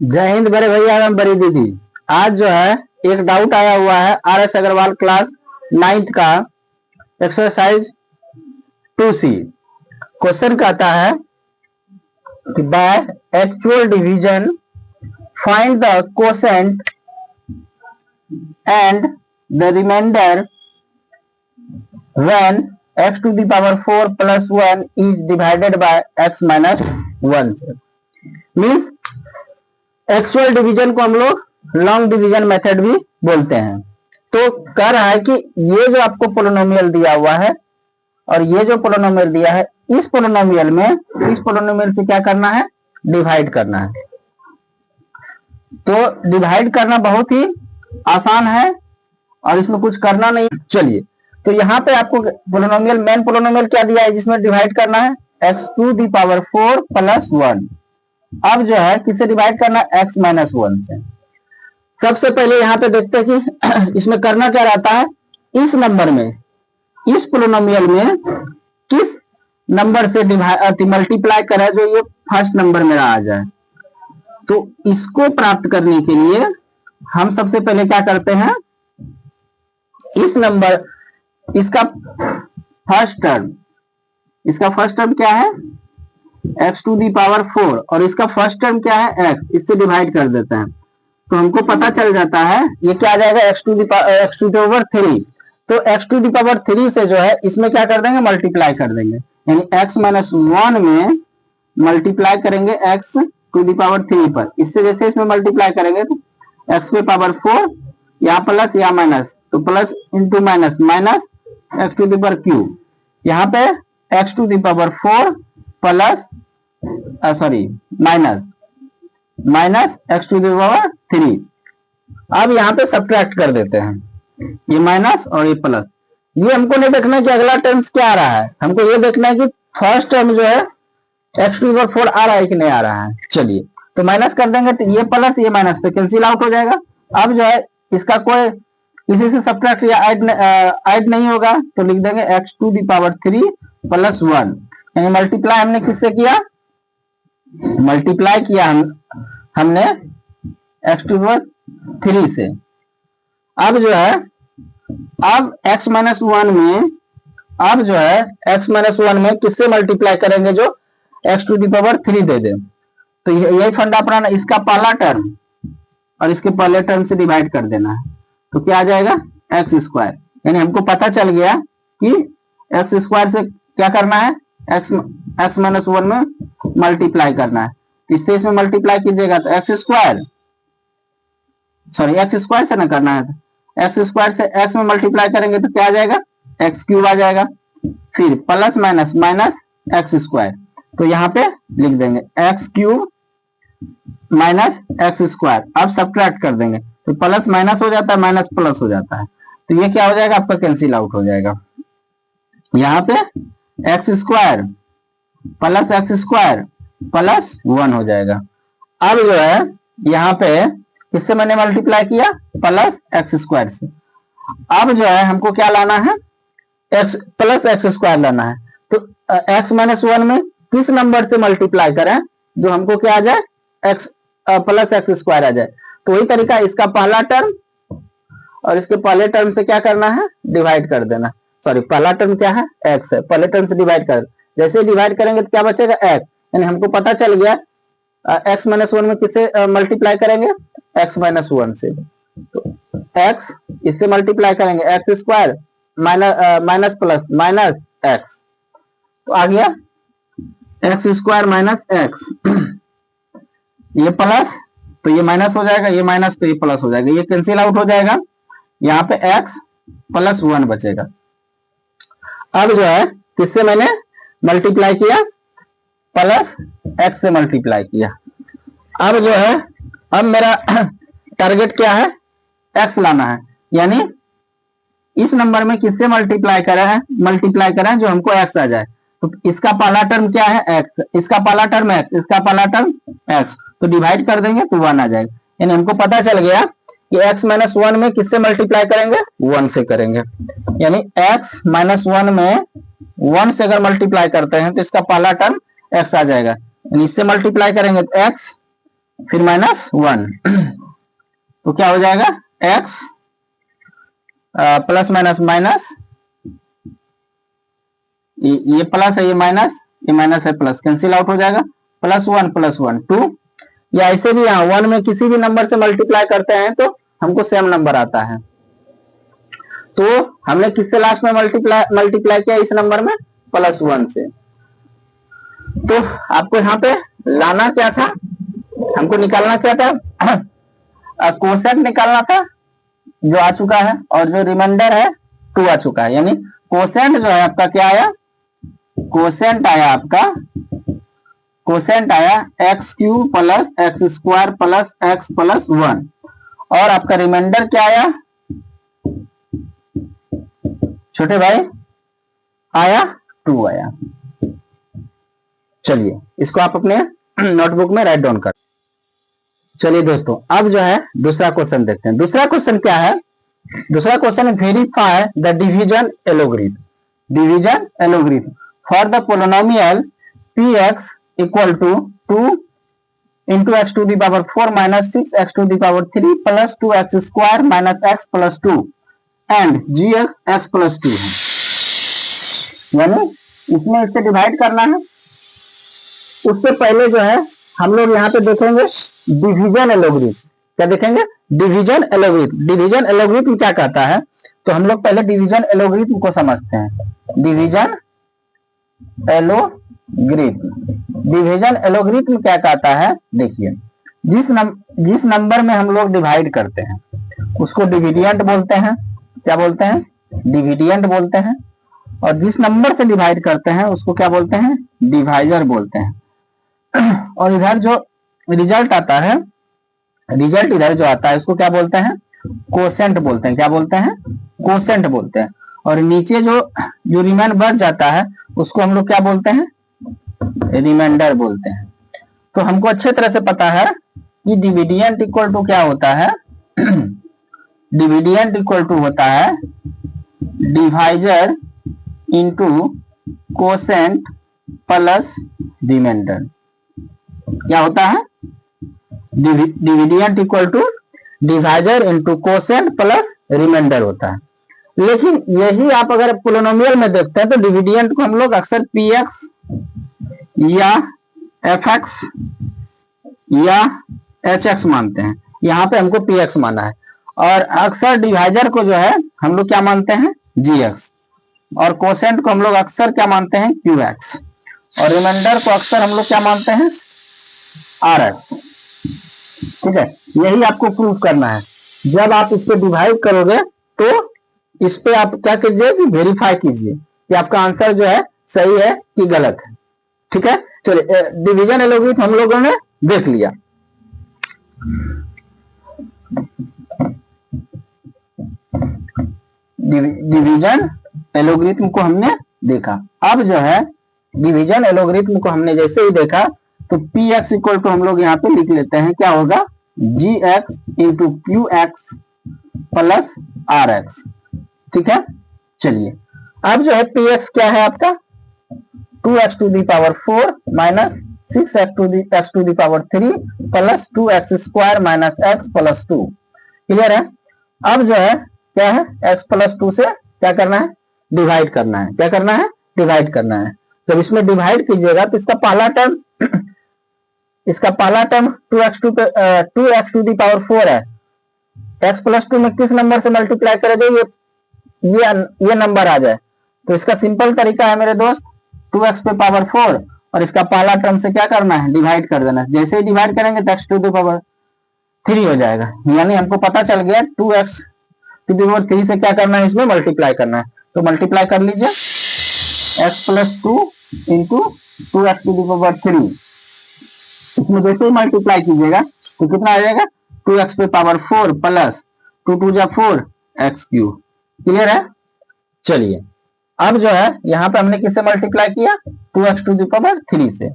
जय हिंद बड़े भैया एवं बड़ी दीदी। आज जो है एक डाउट आया हुआ है RS अग्रवाल क्लास 9th का एक्सरसाइज 2C। क्वेश्चन कहता है कि by actual division find the quotient and the remainder when x to the power 4 plus 1 is divided by x minus 1 से। मीन्स एक्चुअल डिवीजन को हम लोग लॉन्ग डिवीजन मेथड भी बोलते हैं। तो कह रहा है कि ये जो आपको पोलिनोमियल दिया हुआ है और ये जो पोलिनोमियल दिया है, इस पोलिनोमियल से क्या करना है, डिवाइड करना है। तो डिवाइड करना बहुत ही आसान है और इसमें कुछ करना नहीं। चलिए, तो यहाँ पे आपको पोलिनोमियल, मेन पोलिनोमियल क्या दिया है जिसमें डिवाइड करना है, x to the power 4 plus 1। अब जो है किससे डिवाइड करना है, x minus 1 से। सबसे पहले यहाँ पे देखते हैं कि इसमें करना क्या रहता है, इस नंबर में, इस पोलिनोमियल में किस नंबर से मल्टीप्लाई करें जो ये फर्स्ट नंबर मेरा आ जाए। तो इसको प्राप्त करने के लिए हम सबसे पहले क्या करते हैं, इस नंबर, इसका फर्स्ट टर्म क्या है, x to the power 4 और इसका फर्स्ट टर्म क्या है, x, इससे डिवाइड कर देते हैं। तो हमको पता चल जाता है ये क्या आ जाएगा, x to the power 3। तो x to the power 3 से जो है इसमें क्या कर देंगे, मल्टीप्लाई कर देंगे, यानी x minus 1 में मल्टीप्लाई करेंगे x to the power 3 पर। इससे जैसे इसमें मल्टीप्लाई करेंगे तो x पे पावर 4, यहाँ प्लस या माइनस, तो plus into minus, minus x to the power cube, यहाँ पे x to the power 4 plus minus x to the power 3। अब यहाँ पे सब्ट्रैक्ट कर देते हैं, ये माइनस और ये प्लस। ये हमको नहीं देखना है कि अगला टर्म्स क्या आ रहा है, हमको ये देखना है कि फर्स्ट टर्म जो है x to the power 4 आ रहा है कि नहीं आ रहा है। चलिए, तो माइनस कर देंगे तो ये प्लस ये माइनस पे कैंसिल आउट हो जाएगा। अब जो है इसका कोई इसी से सब्ट्रैक्ट या ऐड नहीं होगा, तो लिख देंगे x to the power 3 plus 1, यानी मल्टीप्लाई हमने किससे किया, मल्टीप्लाई किया हमने x to the power 3 से। अब जो है, अब x minus 1 में, अब जो है x minus 1 में किससे मल्टीप्लाई करेंगे जो x to the power 3 दे दे। तो यही फंडा अपना, इसका पहला टर्म और इसके पहले टर्म से डिवाइड कर देना है। तो क्या आ जाएगा, एक्स स्क्वायर। यानी हमको पता चल गया कि एक्स स्क्वायर से क्या करना है, एक्स माइनस 1 में मल्टीप्लाई करना है। इससे इसमें मल्टीप्लाई कीजिएगा तो एक्स स्क्वायर से ना करना है, एक्स स्क्वायर से एक्स में मल्टीप्लाई करेंगे तो क्या आ जाएगा, एक्स क्यूब आ जाएगा, फिर plus minus minus x square. तो यहाँ पे लिख देंगे x cube minus x square. अब सब्ट्रैक्ट कर देंगे तो प्लस माइनस हो जाता है, माइनस प्लस हो जाता है, तो ये क्या हो जाएगा, आपका कैंसिल आउट हो जाएगा। यहाँ पे एक्स स्क्वायर प्लस 1 हो जाएगा। अब जो है यहाँ पे किससे मैंने मल्टीप्लाई किया, प्लस एक्स स्क्वायर से। अब जो है हमको क्या लाना है, एक्स प्लस एक्स स्क्वायर लाना है। तो एक्स माइनस 1 में किस नंबर से मल्टीप्लाई करें जो हमको क्या आ जाए, एक्स प्लस एक्स स्क्वायर आ जाए। तो वही तरीका, इसका पहला टर्म और इसके पहले टर्म से क्या करना है, डिवाइड कर देना। सॉरी, पहला टर्म क्या है, एक्स है, पहले टर्म से डिवाइड कर, जैसे डिवाइड करेंगे तो क्या बचेगा, एक्स। यानी हमको पता चल गया एक्स माइनस 1 में किससे मल्टीप्लाई करेंगे, एक्स माइनस 1 से। तो एक्स इससे मल्टीप्लाई करेंगे, x square minus plus minus x, तो आ गया एक्स स्क्वायर माइनस एक्स। ये प्लस तो ये माइनस हो जाएगा, ये माइनस तो ये प्लस हो जाएगा, ये कैंसिल आउट हो जाएगा। यहाँ पे x प्लस 1 बचेगा। अब जो है किससे मैंने मल्टीप्लाई किया, प्लस x से मल्टीप्लाई किया। अब जो है, अब मेरा टारगेट क्या है, x लाना है, यानी इस नंबर में किससे मल्टीप्लाई करें जो हमको x आ जाए। तो इसका पहला टर्म क्या है, x, इसका पहला टर्म x, इसका पहला टर्म x, तो डिवाइड कर देंगे तो 1 आ जाएगा। यानी हमको पता चल गया कि x माइनस 1 में किससे मल्टीप्लाई करेंगे, 1 से करेंगे। यानी x माइनस 1 में 1 से अगर मल्टीप्लाई करते हैं तो इसका पहला टर्म x आ जाएगा, यानी इससे मल्टीप्लाई करेंगे तो x फिर -1, तो क्या हो जाएगा x प्लस माइनस माइनस, ये प्लस है, ये माइनस है, प्लस कैंसिल आउट हो जाएगा, +1 +1 2, या ऐसे भी यहाँ 1 में किसी भी नंबर से मल्टीप्लाई करते हैं तो हमको सेम नंबर आता है। तो हमने किससे लास्ट में मल्टीप्लाई किया इस नंबर में, +1 से। तो आपको यहाँ पे लाना क्या था, हमको निकालना क्या था, कोसेंट निकालना था जो आ चुका है, और जो रिमाइंडर है 2 आ चुका है, यानी कोसेंट जो है आपका क्या आया, कोसेंट आया आपका, कोसेंट आया x³ plus x² plus x plus 1, और आपका रिमाइंडर क्या आया छोटे भाई, आया 2 आया। चलिए इसको आप अपने नोटबुक में राइट डाउन कर। चलिए दोस्तों अब जो है दूसरा क्वेश्चन देखते हैं। दूसरा क्वेश्चन क्या है, दूसरा question verify the division algorithm. Division algorithm for the polynomial px equal to 2 into x to the power 4 minus 6x to the power 3 plus 2x square minus x plus 2 and gx x plus 2 है, यानी इसमें इससे divide करना है। उससे पहले जो है हम लोग यहाँ पे देखेंगे डिवीजन एलोगरिथम। क्या देखेंगे, डिवीजन एलोगरिथम। डिवीजन एलोगरिथम क्या कहता है, तो हम लोग पहले डिवीजन एलोगरिथम को समझते हैं। डिवीजन एलोगरिथम, डिवीजन एलोगरिथम क्या कहता है, देखिए जिस नंबर में हम लोग डिवाइड करते हैं उसको डिविडेंड बोलते हैं। क्या बोलते हैं, डिविडेंड बोलते हैं। और जिस नंबर से डिवाइड करते हैं उसको क्या बोलते हैं, डिवाइजर बोलते हैं। और इधर जो रिजल्ट आता है, रिजल्ट इधर जो आता है उसको क्या बोलते हैं, कोसेंट बोलते हैं। क्या बोलते हैं, कोसेंट बोलते हैं। और नीचे जो रिमाइंड बढ़ जाता है उसको हम लोग क्या बोलते हैं, रिमाइंडर बोलते हैं। तो हमको अच्छे तरह से पता है कि डिविडेंड इक्वल टू क्या होता है, डिविडेंड इक्वल टू होता है divisor into quotient plus remainder. क्या होता है, dividend equal to divisor into quotient plus remainder होता है। लेकिन यही आप अगर पोलिनोमियल में देखते हैं तो डिविडेंड को हम लोग अक्सर px या fx या hx मानते हैं। यहाँ पे हमको px माना है। और अक्सर डिवाइजर को जो है हम लोग क्या मानते हैं, gx, और कोसेंट को हम लोग अक्सर क्या मानते हैं, qx, और रिमाइंडर को अक्सर हम लोग क्या मानते हैं, rx। ठीक है, यही आपको प्रूव करना है। जब आप इस पे डिवाइड करोगे तो इस पे आप क्या कीजिए कि वेरीफाई कीजिए कि आपका आंसर जो है सही है कि गलत है। ठीक है, चलिए डिवीजन एलोगरिथम हम लोगों ने देख लिया। डिवीजन एलोगरिथम को हमने देखा। अब जो है डिवीजन एलोगरिथम को हमने जैसे ही देखा तो px इक्वल टू हम लोग यहाँ पे लिख लेते हैं, क्या होगा, gx into qx plus rx। ठीक है, चलिए अब जो है px क्या है आपका, 2x to the power 4 minus 6x to the power 3 plus 2x square minus x plus 2। Clear है। अब जो है क्या है, x प्लस 2 से क्या करना है, डिवाइड करना है। क्या करना है, डिवाइड करना है। जब इसमें डिवाइड कीजिएगा तो इसका पहला term 2x to the power 4 है। x प्लस 2 में किस नंबर से मल्टीप्लाई करेंगे, ये नंबर आ जाए तो इसका सिंपल तरीका है मेरे दोस्त, 2x पे पावर 4 और इसका पहला टर्म से क्या करना है, डिवाइड कर देना है। जैसे ही डिवाइड करेंगे तो x टू दी पावर 3 हो जाएगा। यानी हमको पता चल गया 2x टू दी पावर 3 से क्या करना है, इसमें मल्टीप्लाई करना है। तो मल्टीप्लाई कर लीजिए, x plus 2 into 2x to the power 3। इसमें जैसे ही मल्टीप्लाई कीजिएगा तो कितना आ जाएगा, 2x पे पावर 4 प्लस 2 2 जा 4 x क्यूब। क्लियर है। चलिए अब जो है यहाँ पे हमने किससे मल्टीप्लाई किया, 2x टू दी पावर 3 से।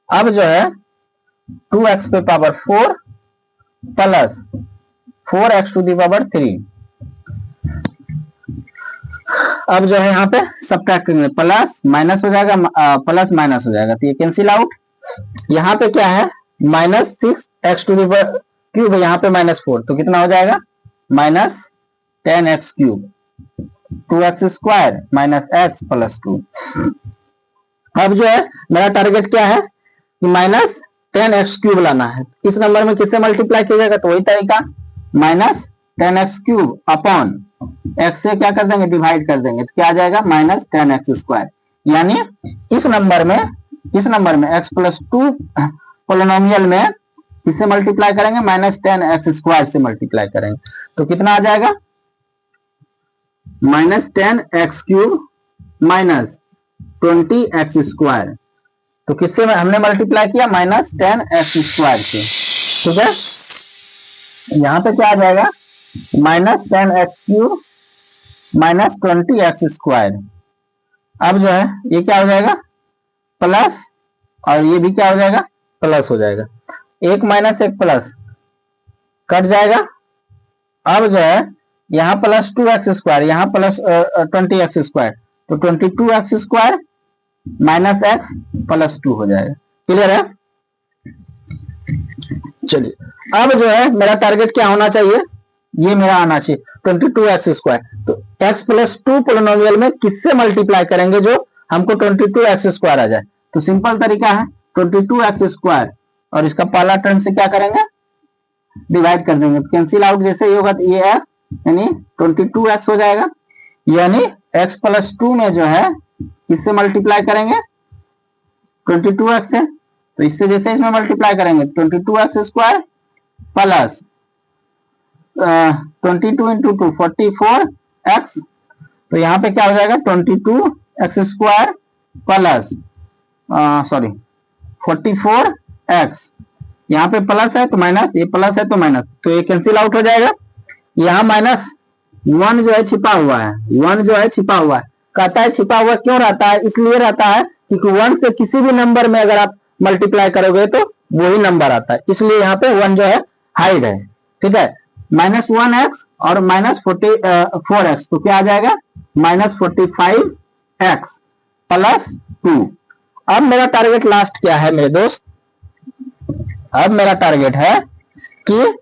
अब जो है 2x पे power 4 plus 4x to the power 3। अब जो है यहाँ पे सब्ट्रैक्ट करेंगे, प्लस माइनस हो जाएगा, प्लस माइनस हो जाएगा तो ये कैंसिल आउट। यहाँ पे क्या है, माइनस 6x⁴, यहाँ पे -4, तो कितना हो जाएगा -10x³ 2x² -x + 2। अब जो है मेरा टारगेट क्या है कि -10x³ लाना है। इस नंबर में किससे मल्टीप्लाई किया जाएगा, तो वही तरीका -10x³ अपॉन x से क्या कर देंगे, डिवाइड कर देंगे, तो क्या आ जाएगा -10x²। यानी इस नंबर में x + 2 पोलिनोमियल में किससे मल्टीप्लाई करेंगे, -10x² से मल्टीप्लाई करेंगे, तो कितना आ जाएगा -10x³ -20x²। तो किससे हमने मल्टीप्लाई किया, -10x² से। ठीक है, यहां पे क्या आ जाएगा -10x³ -20x²। अब जो है ये क्या हो जाएगा प्लस, और ये भी क्या हो जाएगा प्लस हो जाएगा, एक माइनस एक प्लस कट जाएगा। अब जो है यहाँ +2x², यहाँ +20x², तो 22x² -x + 2 हो जाएगा। क्लियर है। चलिए अब जो है मेरा टारगेट क्या होना चाहिए, ये मेरा आना चाहिए 22x²। तो x + 2 पोलिनोमियल में किससे मल्टीप्लाई करेंगे जो हमको 22x² आ जाए, तो सिंपल तरीका है 22x² और इसका पहला टर्म से क्या करेंगे, डिवाइड कर देंगे, कैंसिल आउट जैसे ही होगा तो ये x यानी 22x हो जाएगा। यानी x + 2 में जो है किससे मल्टीप्लाई करेंगे 22x से, तो इससे जैसे इसमें मल्टीप्लाई करेंगे 22x² प्लस 22 × 2 44x, तो यहाँ पे क्या हो जाएगा 22x² प्लस 44x, यहाँ पे प्लस है तो माइनस, ये प्लस है तो माइनस, तो ये कैंसिल आउट हो जाएगा। यहाँ -1 जो है छिपा हुआ है, 1 जो है छिपा हुआ है, कहता है छिपा हुआ क्यों रहता है, इसलिए रहता है क्योंकि 1 से किसी भी नंबर में अगर आप मल्टीप्लाई करोगे तो वही नंबर आता है, इसलिए यहाँ पे 1 जो है हाइड है। ठीक है, -1x और -4x, तो क्या आ जाएगा -45x + 2। अब मेरा टारगेट लास्ट क्या है मेरे दोस्त, अब मेरा टारगेट है कि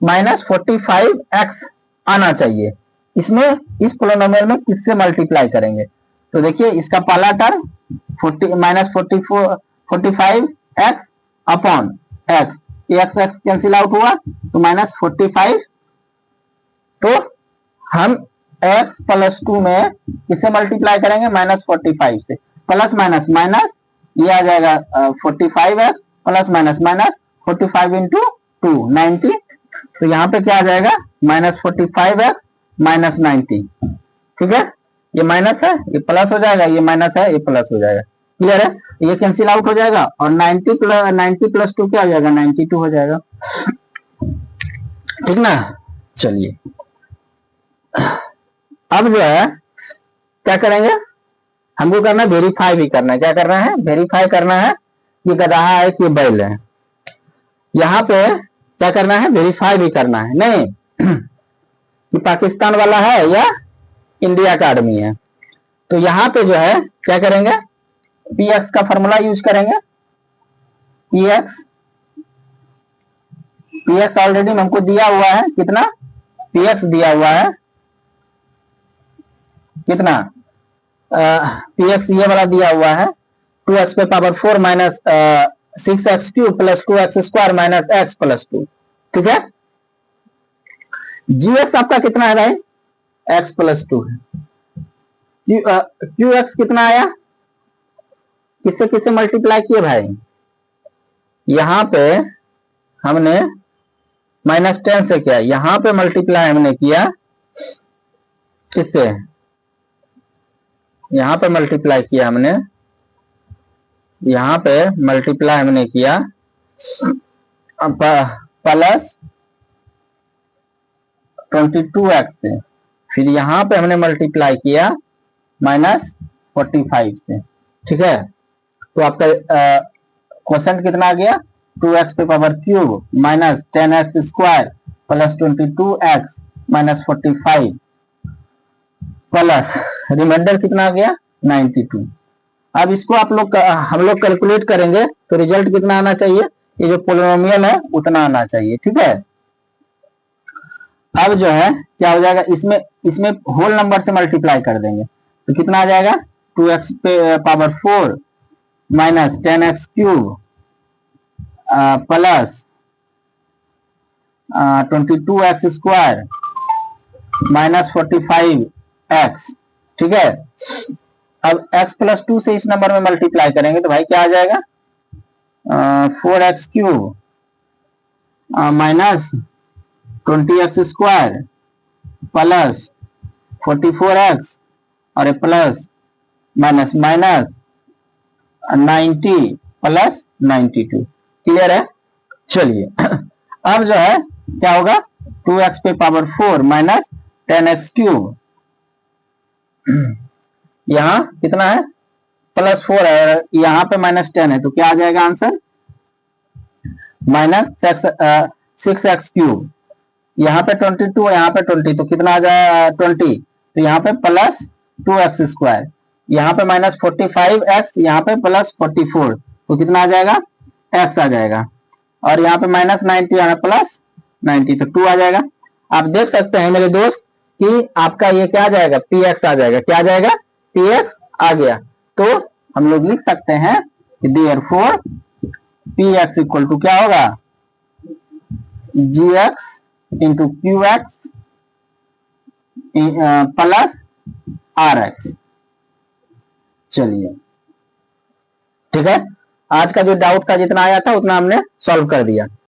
-45x आना चाहिए। इसमें इस पोलिनोमियल में किससे मल्टीप्लाई करेंगे, तो देखिए इसका पहला term -45x upon x, x cancel out हुआ तो -45, तो हम x + 2 में किससे मल्टीप्लाई करेंगे -45 से, प्लस माइनस माइनस, ये आ जाएगा 45x प्लस माइनस माइनस 45 × 2 90, तो यहाँ पे क्या आ जाएगा -45x -90। ठीक है, ये माइनस है ये प्लस हो जाएगा, ये माइनस है ये प्लस हो जाएगा। क्लियर है, ये कैंसिल आउट हो जाएगा और 90 + 2 क्या हो जाएगा 92 हो जाएगा। ठीक ना, चलिए अब जो है क्या करेंगे, हमको करना है वेरीफाई भी करना है। क्या करना है, वेरीफाई करना है कि गधा है कि बैल है। यहाँ पे क्या करना है, वेरीफाई भी करना है, नहीं कि पाकिस्तान वाला है या इंडिया का आदमी है। तो यहाँ पे जो है क्या करेंगे, px का फॉर्मूला यूज करेंगे। px ऑलरेडी हमको दिया हुआ है, कितना px दिया हुआ है, कितना px ये वाला दिया हुआ है 2x⁴ minus 6x³ + 2x² - x + 2। ठीक है, gx आपका कितना है भाई, x + 2 है। qx कितना आया, किससे किससे मल्टीप्लाई किए भाई, यहाँ पे हमने -10 से किया, यहाँ पे मल्टीप्लाई हमने किया किससे, यहाँ पे मल्टीप्लाई किया हमने, यहाँ पे मल्टीप्लाई हमने किया प्लस 22x से, फिर यहाँ पे हमने मल्टीप्लाई किया -45 से। ठीक है, तो आपका क्वेश्चन कितना आ गया 2x⁴ -10x² + 22x -45 plus remainder कितना आ गया 92। अब इसको आप लोग हम लोग कैलकुलेट करेंगे तो रिजल्ट कितना आना चाहिए, ये जो पोलिनोमियल है उतना आना चाहिए, ठीक है। अब जो है क्या हो जाएगा, इसमें इसमें होल नंबर से मल्टीप्लाई कर देंगे तो कितना आ जाएगा, 2x पे power 4 minus 10x cube plus 22x square minus 45x, ठीक है। अब x प्लस 2 से इस नंबर में मल्टीप्लाई करेंगे तो भाई क्या आ जाएगा, 4x cube minus 20x square plus 44x और plus minus minus 90 plus 92, clear है। चलिए अब जो है क्या होगा, 2x पे पावर 4 माइनस 10x क्यूब, यहां कितना है प्लस 4 है, यहां पे माइनस 10 है तो क्या आ जाएगा आंसर, माइनस 6x क्यूब, यहाँ पे 22 यहाँ पे 20 तो कितना आ जाएगा 20, तो यहाँ पे प्लस 2x स्क्वायर, यहाँ पे माइनस 45x, यहाँ पे प्लस 44 तो कितना आ जाएगा x आ जाएगा, और यहाँ पे माइनस 90 यहाँ प्लस 90 तो 2 आ जाएगा। आप देख सकते हैं मेरे दोस्त कि आपका ये क्या आ जाएगा, px आ जाएगा, क्या आ जाएगा px आ गया। तो हम लोग लिख सकते हैं कि देयरफॉर px इक्वल टू क्या होगा, gx into q x plus r x. चलिए ठीक है, आज का जो डाउट का जितना आया था उतना हमने सॉल्व कर दिया।